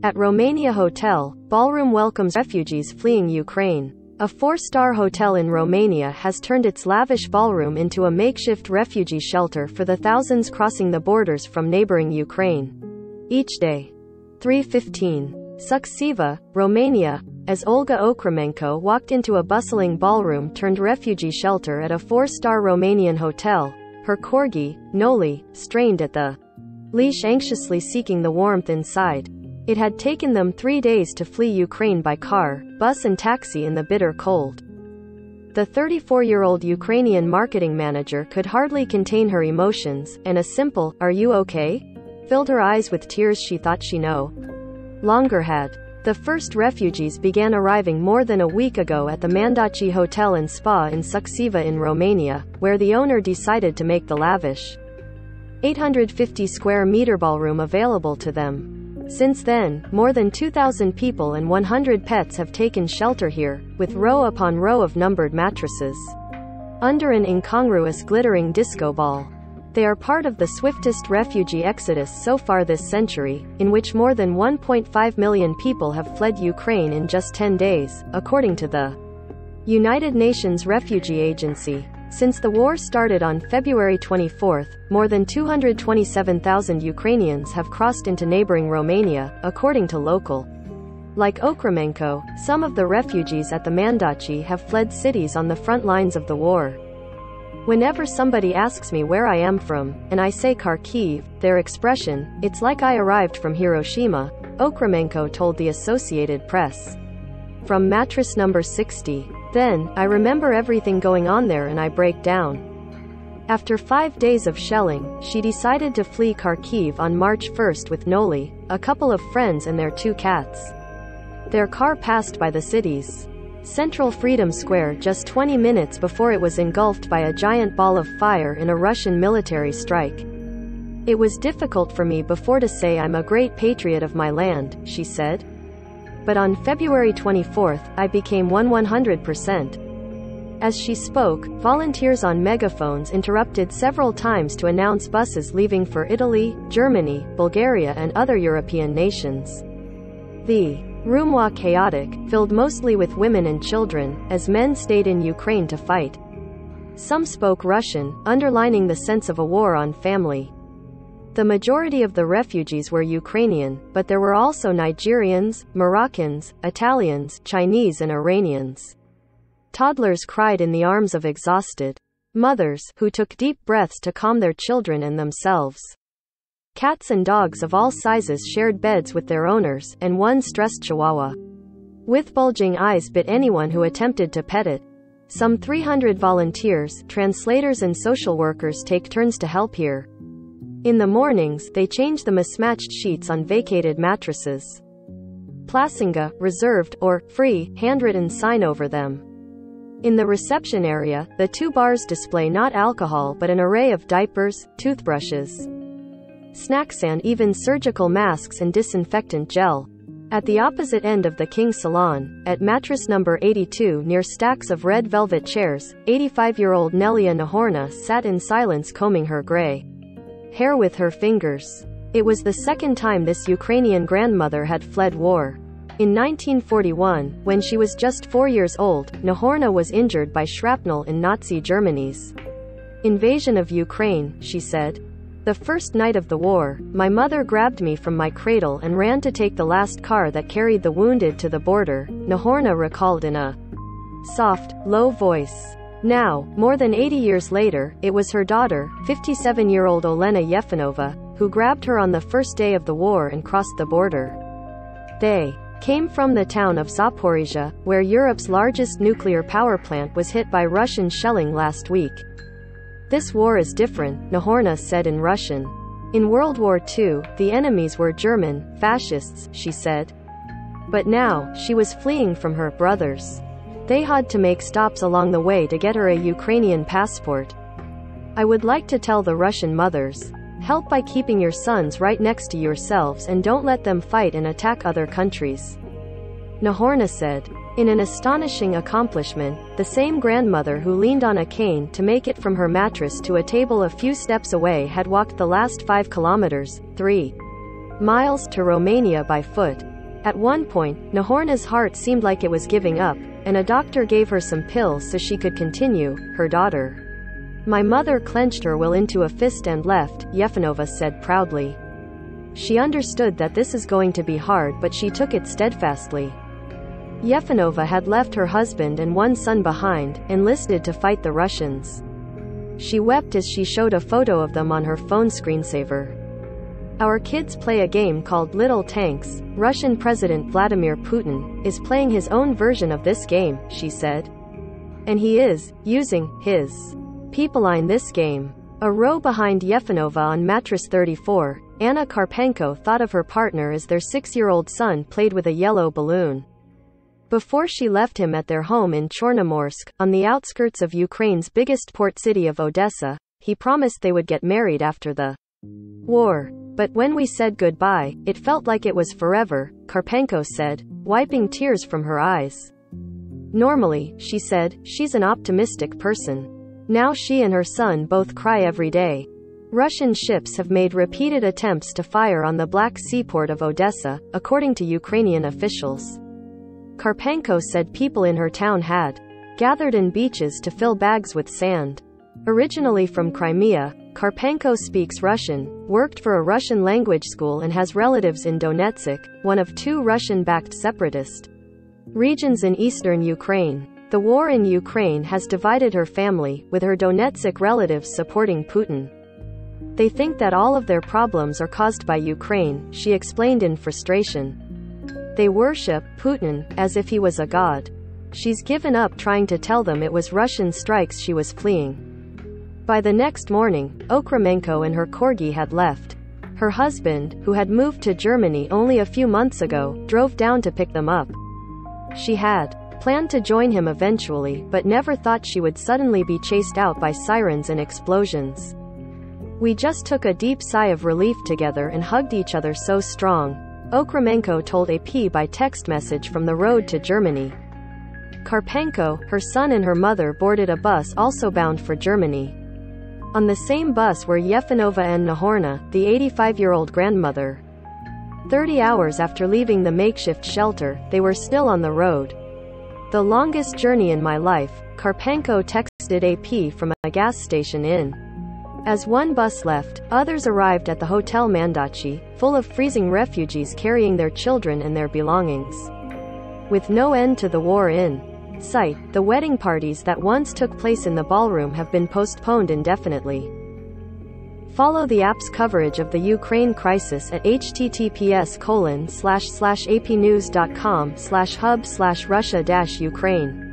At Romania Hotel, Ballroom welcomes refugees fleeing Ukraine. A four-star hotel in Romania has turned its lavish ballroom into a makeshift refugee shelter for the thousands crossing the borders from neighboring Ukraine. Each day. 3:15. Suceava, Romania, as Olga Okremenko walked into a bustling ballroom-turned-refugee shelter at a four-star Romanian hotel, her corgi, Noli, strained at the leash, anxiously seeking the warmth inside. It had taken them 3 days to flee Ukraine by car, bus and taxi in the bitter cold. The 34-year-old Ukrainian marketing manager could hardly contain her emotions, and a simple, "Are you okay?" filled her eyes with tears she thought she no longer had. The first refugees began arriving more than a week ago at the Mandaci Hotel and Spa in Suceava in Romania, where the owner decided to make the lavish 850 square meter ballroom available to them. Since then, more than 2,000 people and 100 pets have taken shelter here, with row upon row of numbered mattresses under an incongruous glittering disco ball. They are part of the swiftest refugee exodus so far this century, in which more than 1.5 million people have fled Ukraine in just 10 days, according to the United Nations Refugee Agency. Since the war started on February 24, more than 227,000 Ukrainians have crossed into neighboring Romania, according to local. Like Okremenko, some of the refugees at the Mandaci have fled cities on the front lines of the war. Whenever somebody asks me where I am from, and I say Kharkiv, their expression, "It's like I arrived from Hiroshima," Okremenko told the Associated Press. From mattress number 60. "Then, I remember everything going on there and I break down." After 5 days of shelling, she decided to flee Kharkiv on March 1 with Noli, a couple of friends and their 2 cats. Their car passed by the city's Central Freedom Square just 20 minutes before it was engulfed by a giant ball of fire in a Russian military strike. "It was difficult for me before to say I'm a great patriot of my land," she said. "But on February 24, I became 100%. As she spoke, volunteers on megaphones interrupted several times to announce buses leaving for Italy, Germany, Bulgaria and other European nations. The room was chaotic, filled mostly with women and children, as men stayed in Ukraine to fight. Some spoke Russian, underlining the sense of a war on family. The majority of the refugees were Ukrainian, but there were also Nigerians, Moroccans, Italians, Chinese and Iranians. Toddlers cried in the arms of exhausted mothers, who took deep breaths to calm their children and themselves. Cats and dogs of all sizes shared beds with their owners, and one stressed chihuahua with bulging eyes bit anyone who attempted to pet it. Some 300 volunteers, translators and social workers take turns to help here. In the mornings, they change the mismatched sheets on vacated mattresses. Placinga, reserved, or free, handwritten sign over them. In the reception area, the 2 bars display not alcohol but an array of diapers, toothbrushes, snacks and even surgical masks and disinfectant gel. At the opposite end of the King Salon, at mattress number 82 near stacks of red velvet chairs, 85-year-old Nelia Nahorna sat in silence combing her gray hair with her fingers. It was the second time this Ukrainian grandmother had fled war. In 1941, when she was just 4 years old, Nahorna was injured by shrapnel in Nazi Germany's invasion of Ukraine, she said. "The first night of the war, my mother grabbed me from my cradle and ran to take the last car that carried the wounded to the border," Nahorna recalled in a soft, low voice. Now, more than 80 years later, it was her daughter, 57-year-old Olena Yefanova, who grabbed her on the first day of the war and crossed the border. They came from the town of Zaporizhia, where Europe's largest nuclear power plant was hit by Russian shelling last week. "This war is different," Nahorna said in Russian. "In World War II, the enemies were German, fascists," she said. But now, she was fleeing from her brothers. They had to make stops along the way to get her a Ukrainian passport. "I would like to tell the Russian mothers, help by keeping your sons right next to yourselves and don't let them fight and attack other countries," Nahorna said. In an astonishing accomplishment, the same grandmother who leaned on a cane to make it from her mattress to a table a few steps away had walked the last 5 kilometers, 3 miles to Romania by foot. At one point, Nahorna's heart seemed like it was giving up, and a doctor gave her some pills so she could continue. Her daughter. My mother clenched her will into a fist and left, Yefanova said proudly. She understood that this is going to be hard, but she took it steadfastly. Yefanova had left her husband and one son behind, enlisted to fight the Russians. She wept as she showed a photo of them on her phone screensaver. Our kids play a game called Little Tanks. Russian President Vladimir Putin is playing his own version of this game, she said. And he is using his people in this game. A row behind Yefanova on mattress 34, Anna Karpenko thought of her partner as their 6-year-old son played with a yellow balloon. Before she left him at their home in Chornomorsk, on the outskirts of Ukraine's biggest port city of Odessa, he promised they would get married after the war. But when we said goodbye, it felt like it was forever, Karpenko said, wiping tears from her eyes. Normally, she said, she's an optimistic person. Now she and her son both cry every day. Russian ships have made repeated attempts to fire on the Black Sea port of Odessa, according to Ukrainian officials. Karpenko said people in her town had gathered in beaches to fill bags with sand. Originally from Crimea, Karpenko speaks Russian, worked for a Russian language school and has relatives in Donetsk, one of 2 Russian-backed separatist regions in eastern Ukraine. The war in Ukraine has divided her family, with her Donetsk relatives supporting Putin. They think that all of their problems are caused by Ukraine, she explained in frustration. They worship Putin as if he was a god. She's given up trying to tell them it was Russian strikes she was fleeing. By the next morning, Okramenko and her corgi had left. Her husband, who had moved to Germany only a few months ago, drove down to pick them up. She had planned to join him eventually, but never thought she would suddenly be chased out by sirens and explosions. We just took a deep sigh of relief together and hugged each other so strong, Okramenko told AP by text message from the road to Germany. Karpenko, her son and her mother boarded a bus also bound for Germany. On the same bus were Yefanova and Nahorna, the 85-year-old grandmother. 30 hours after leaving the makeshift shelter, they were still on the road. The longest journey in my life, Karpenko texted AP from a gas station in. As one bus left, others arrived at the Hotel Mandachi, full of freezing refugees carrying their children and their belongings. With no end to the war in sight, the wedding parties that once took place in the ballroom have been postponed indefinitely. Follow the app's coverage of the Ukraine crisis at https://apnews.com/hub/Russia-Ukraine.